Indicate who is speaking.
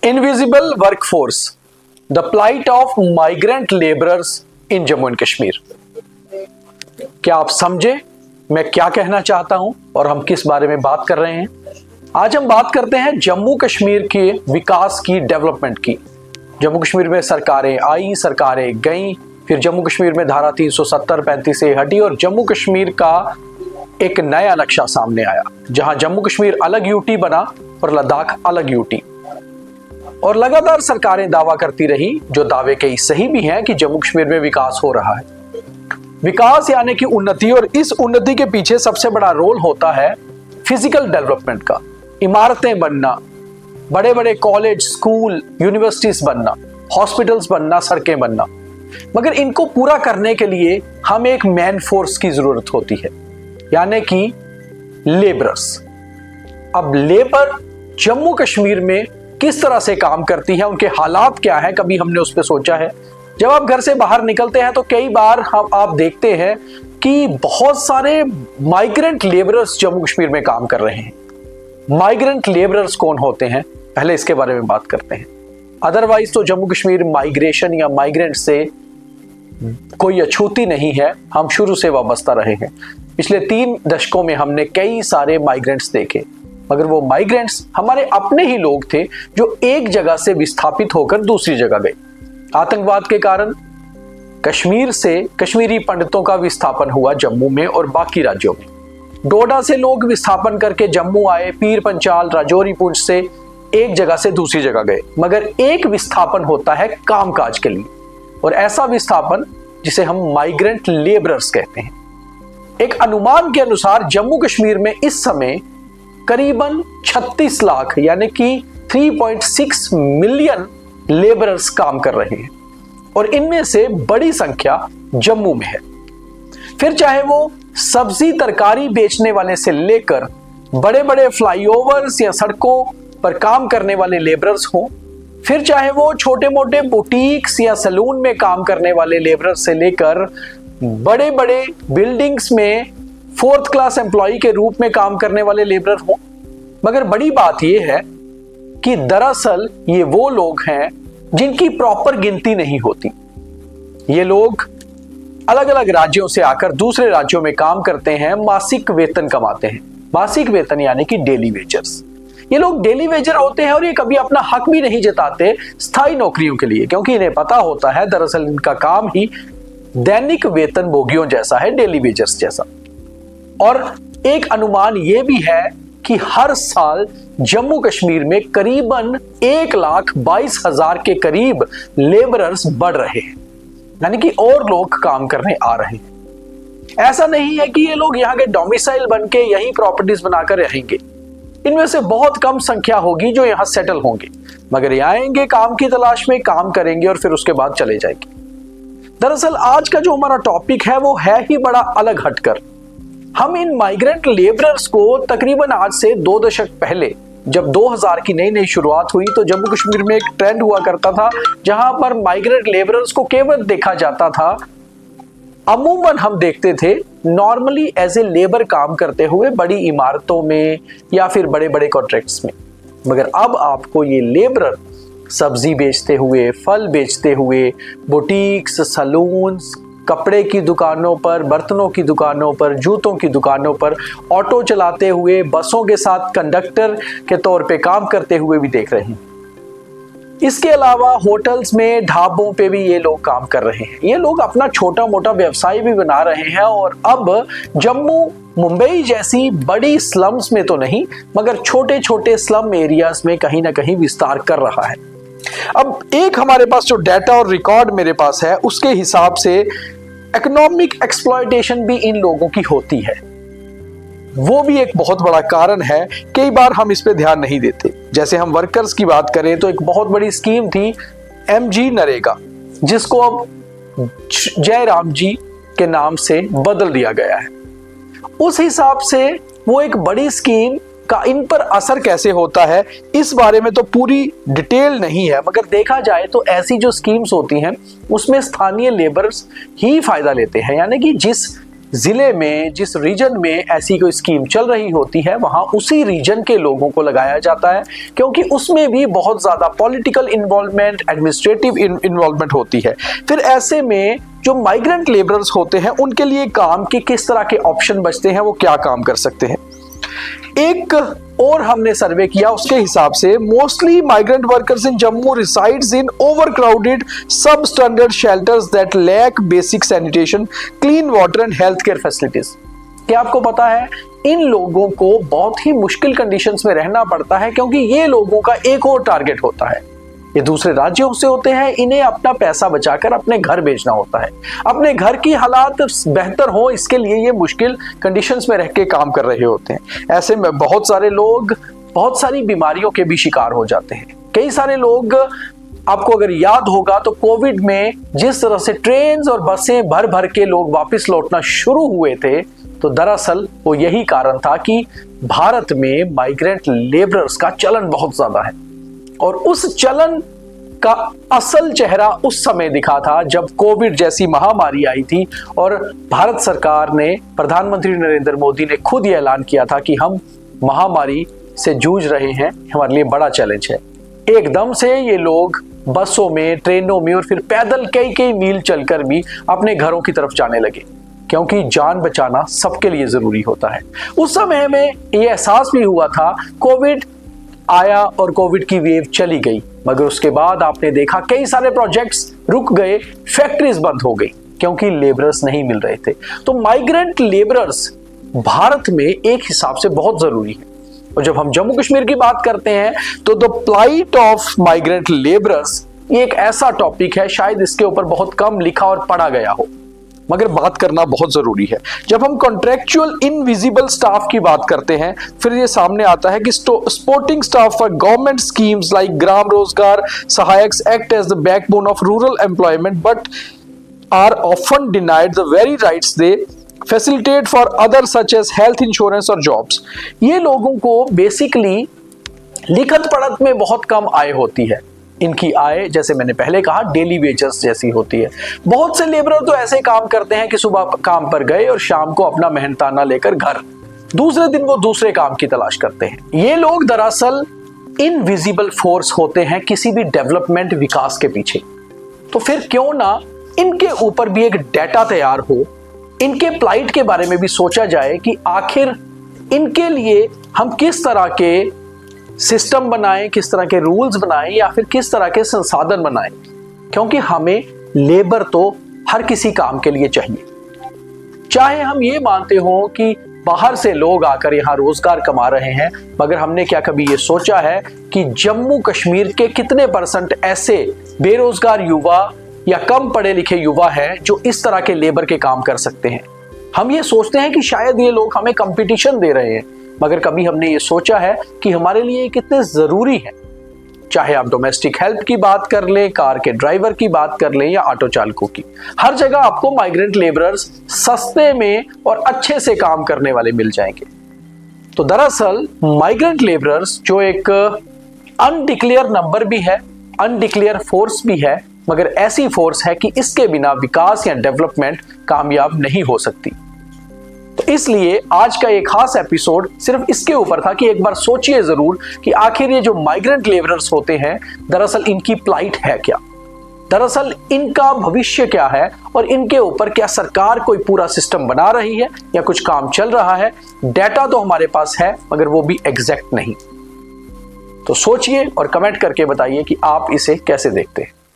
Speaker 1: Invisible workforce, the plight of migrant labourers in Jammu and Kashmir. क्या आप समझे मैं क्या कहना चाहता हूं और हम किस बारे में बात कर रहे हैं? आज हम बात करते हैं जम्मू कश्मीर के विकास की, डेवलपमेंट की। जम्मू कश्मीर में सरकारें आई, सरकारें गईं, फिर जम्मू कश्मीर में धारा 370-35 से हटी और जम्मू कश्मीर का एक नया नक्शा सामने आया, जहां जम्मू कश्मीर अलग यूटी बना और लद्दाख अलग यूटी। और लगातार सरकारें दावा करती रही, जो दावे कई सही भी हैं, कि जम्मू कश्मीर में विकास हो रहा है। विकास यानी कि उन्नति, और इस उन्नति के पीछे सबसे बड़ा रोल होता है फिजिकल डेवलपमेंट का। इमारतें बनना, बड़े बड़े कॉलेज, स्कूल, यूनिवर्सिटीज बनना, हॉस्पिटल्स बनना, सड़कें बनना। मगर इनको पूरा करने के लिए हमें एक मैन फोर्स की जरूरत होती है, यानी कि लेबरर्स। अब लेबर जम्मू कश्मीर में किस तरह से काम करती है, उनके हालात क्या है, कभी हमने उस पर सोचा है? जब आप घर से बाहर निकलते हैं तो कई बार आप देखते हैं कि बहुत सारे माइग्रेंट लेबरर्स जम्मू कश्मीर में काम कर रहे हैं। माइग्रेंट लेबरर्स कौन होते हैं, पहले इसके बारे में बात करते हैं। अदरवाइज तो जम्मू कश्मीर माइग्रेशन या माइग्रेंट से कोई अछूती नहीं है, हम शुरू से वाबस्ता रहे हैं। पिछले 3 दशकों में हमने कई सारे माइग्रेंट्स देखे, मगर वो माइग्रेंट्स हमारे अपने ही लोग थे जो एक जगह से विस्थापित होकर दूसरी जगह गए। आतंकवाद के कारण कश्मीर से कश्मीरी पंडितों का विस्थापन हुआ जम्मू में और बाकी राज्यों में। डोडा से लोग विस्थापन करके जम्मू आए, पीर पंचाल, राजौरी, पुंछ से एक जगह से दूसरी जगह गए। मगर एक विस्थापन होता है कामकाज के लिए, और ऐसा विस्थापन जिसे हम माइग्रेंट लेबरर्स कहते हैं। एक अनुमान के अनुसार जम्मू कश्मीर में इस समय करीबन 36 लाख यानी कि 3.6 मिलियन लेबरर्स काम कर रहे हैं, और इनमें से बड़ी संख्या जम्मू में है। फिर चाहे वो सब्जी तरकारी बेचने वाले से लेकर बड़े बड़े फ्लाईओवर्स या सड़कों पर काम करने वाले लेबरर्स हों, फिर चाहे वो छोटे मोटे बुटीक्स या सैलून में काम करने वाले लेबरर्स से लेकर बड़े बड़े बिल्डिंग्स में 4th क्लास एम्प्लॉय के रूप में काम करने वाले लेबरर हों। मगर बड़ी बात यह है कि दरअसल ये वो लोग हैं जिनकी प्रॉपर गिनती नहीं होती। ये लोग अलग अलग राज्यों से आकर दूसरे राज्यों में काम करते हैं, मासिक वेतन कमाते हैं। मासिक वेतन यानी कि डेली वेजर्स। ये लोग डेली वेजर होते हैं और ये कभी अपना हक भी नहीं जताते स्थायी नौकरियों के लिए, क्योंकि इन्हें पता होता है दरअसल इनका काम ही दैनिक वेतन भोगियों जैसा है, डेली वेजर्स जैसा। और एक अनुमान यह भी है कि हर साल जम्मू कश्मीर में करीबन 1,22,000 के करीब लेबरर्स बढ़ रहे हैं, यानी कि और लोग काम करने आ रहे हैं। ऐसा नहीं है कि ये लोग यहाँ के डोमिसाइल बन के यही प्रॉपर्टीज बनाकर रहेंगे। इनमें से बहुत कम संख्या होगी जो यहाँ सेटल होंगे, मगर ये आएंगे काम की तलाश में, काम करेंगे और फिर उसके बाद चले जाएंगे। दरअसल आज का जो हमारा टॉपिक है वो है ही बड़ा अलग हटकर। हम इन माइग्रेंट लेबरर्स को तकरीबन आज से 2 दशक पहले, जब 2000 की नई नई शुरुआत हुई, तो जम्मू कश्मीर में एक ट्रेंड हुआ करता था जहां पर माइग्रेंट लेबरर्स को केवल देखा जाता था, अमूमन हम देखते थे नॉर्मली एज ए लेबर काम करते हुए बड़ी इमारतों में या फिर बड़े बड़े कॉन्ट्रैक्ट्स में। मगर अब आपको ये लेबरर सब्जी बेचते हुए, फल बेचते हुए, बुटीक्स, सलून्स, कपड़े की दुकानों पर, बर्तनों की दुकानों पर, जूतों की दुकानों पर, ऑटो चलाते हुए, बसों के साथ कंडक्टर के तौर पे काम करते हुए भी देख रहे हैं। इसके अलावा होटल्स में, ढाबों पे भी ये लोग काम कर रहे हैं। ये लोग अपना छोटा मोटा व्यवसाय भी बना रहे हैं, और अब जम्मू, मुंबई जैसी बड़ी स्लम्स में तो नहीं, मगर छोटे छोटे स्लम एरियाज में कहीं ना कहीं विस्तार कर रहा है। अब एक हमारे पास जो डाटा और रिकॉर्ड मेरे पास है, उसके हिसाब से इकोनॉमिक एक्सप्लॉयटेशन भी इन लोगों की होती है। वो भी एक बहुत बड़ा कारण है, कई बार हम इस पे ध्यान नहीं देते। जैसे हम वर्कर्स की बात करें तो एक बहुत बड़ी स्कीम थी MG नरेगा, जिसको अब जयराम जी के नाम से बदल दिया गया है। उस हिसाब से वो एक बड़ी स्कीम का इन पर असर कैसे होता है, इस बारे में तो पूरी डिटेल नहीं है, मगर देखा जाए तो ऐसी जो स्कीम्स होती हैं उसमें स्थानीय लेबर्स ही फायदा लेते हैं। यानी कि जिस जिले में, जिस रीजन में ऐसी कोई स्कीम चल रही होती है, वहां उसी रीजन के लोगों को लगाया जाता है, क्योंकि उसमें भी बहुत ज्यादा पॉलिटिकल इन्वॉल्वमेंट, एडमिनिस्ट्रेटिव इन्वॉल्वमेंट होती है। फिर ऐसे में जो माइग्रेंट लेबरर्स होते हैं उनके लिए काम के किस तरह के ऑप्शन बचते हैं, वो क्या काम कर सकते हैं। एक और हमने सर्वे किया, उसके हिसाब से mostly migrant workers in Jammu resides in overcrowded substandard shelters that lack basic sanitation, clean water and health care facilities. क्या आपको पता है, इन लोगों को बहुत ही मुश्किल कंडीशंस में रहना पड़ता है, क्योंकि ये लोगों का एक और टारगेट होता है, ये दूसरे राज्यों से होते हैं, इन्हें अपना पैसा बचाकर अपने घर भेजना होता है, अपने घर की हालात बेहतर हो, इसके लिए ये मुश्किल कंडीशंस में रह के काम कर रहे होते हैं। ऐसे में बहुत सारे लोग बहुत सारी बीमारियों के भी शिकार हो जाते हैं। कई सारे लोग, आपको अगर याद होगा तो कोविड में जिस तरह से ट्रेन और बसें भर भर के लोग वापस लौटना शुरू हुए थे, तो दरअसल वो यही कारण था कि भारत में माइग्रेंट लेबरर्स का चलन बहुत ज्यादा है। और उस चलन का असल चेहरा उस समय दिखा था जब कोविड जैसी महामारी आई थी और भारत सरकार ने, प्रधानमंत्री नरेंद्र मोदी ने खुद ये ऐलान किया था कि हम महामारी से जूझ रहे हैं, हमारे लिए बड़ा चैलेंज है। एकदम से ये लोग बसों में, ट्रेनों में और फिर पैदल कई कई मील चलकर भी अपने घरों की तरफ जाने लगे, क्योंकि जान बचाना सबके लिए जरूरी होता है। उस समय में ये एहसास भी हुआ था, कोविड आया और कोविड की वेव चली गई, मगर उसके बाद आपने देखा कई सारे प्रोजेक्ट्स रुक गए, फैक्ट्रीज बंद हो गई, क्योंकि लेबरर्स नहीं मिल रहे थे। तो माइग्रेंट लेबरर्स भारत में एक हिसाब से बहुत जरूरी है। और जब हम जम्मू कश्मीर की बात करते हैं तो the plight of migrant labourers, ये एक ऐसा टॉपिक है, शायद इसके ऊपर बहुत कम लिखा और पढ़ा गया हो, मगर बात करना बहुत जरूरी है। जब हम कॉन्ट्रेक्चुअल इनविजिबल स्टाफ की बात करते हैं, फिर ये सामने आता है कि supporting staff for government schemes like Gram Rozgar Sahayak act as the backbone of rural employment but are often denied the very rights they facilitate for other such as health insurance और जॉब्स। ये लोगों को बेसिकली लिखत पढ़त में बहुत कम आय होती है। इनकी आय, जैसे मैंने पहले कहा, डेली वेजेस जैसी होती है। बहुत से लेबरर तो ऐसे काम करते हैं कि सुबह काम पर गए और शाम को अपना मेहनताना लेकर घर, दूसरे दिन वो दूसरे काम की तलाश करते हैं। ये लोग दरअसल इनविजिबल फोर्स होते हैं किसी भी डेवलपमेंट, विकास के पीछे। तो फिर क्यों ना इनके ऊपर भी एक डाटा तैयार हो, इनके प्लाइट के बारे में भी सोचा जाए कि आखिर इनके लिए हम किस तरह के सिस्टम बनाएं, किस तरह के रूल्स बनाएं, या फिर किस तरह के संसाधन बनाएं, क्योंकि हमें लेबर तो हर किसी काम के लिए चाहिए। चाहे हम ये मानते हो कि बाहर से लोग आकर यहाँ रोजगार कमा रहे हैं, मगर हमने क्या कभी ये सोचा है कि जम्मू कश्मीर के कितने % ऐसे बेरोजगार युवा या कम पढ़े लिखे युवा हैं जो इस तरह के लेबर के काम कर सकते हैं। हम ये सोचते हैं कि शायद ये लोग हमें कंपटीशन दे रहे हैं, मगर कभी हमने ये सोचा है कि हमारे लिए कितने जरूरी है। चाहे आप डोमेस्टिक हेल्प की बात कर लें, कार के ड्राइवर की बात कर लें या ऑटो चालकों की, हर जगह आपको माइग्रेंट लेबरर्स सस्ते में और अच्छे से काम करने वाले मिल जाएंगे। तो दरअसल माइग्रेंट लेबरर्स जो एक अनडिक्लेयर नंबर भी है, अनडिक्लेयर फोर्स भी है, मगर ऐसी फोर्स है कि इसके बिना विकास या डेवलपमेंट कामयाब नहीं हो सकती। तो इसलिए आज का एक खास एपिसोड सिर्फ इसके ऊपर था कि एक बार सोचिए जरूर कि आखिर ये जो माइग्रेंट लेबरर्स होते हैं, दरअसल इनकी प्लाइट है क्या, दरअसल इनका भविष्य क्या है, और इनके ऊपर क्या सरकार कोई पूरा सिस्टम बना रही है या कुछ काम चल रहा है। डाटा तो हमारे पास है, मगर वो भी एग्जैक्ट नहीं। तो सोचिए और कमेंट करके बताइए कि आप इसे कैसे देखते हैं।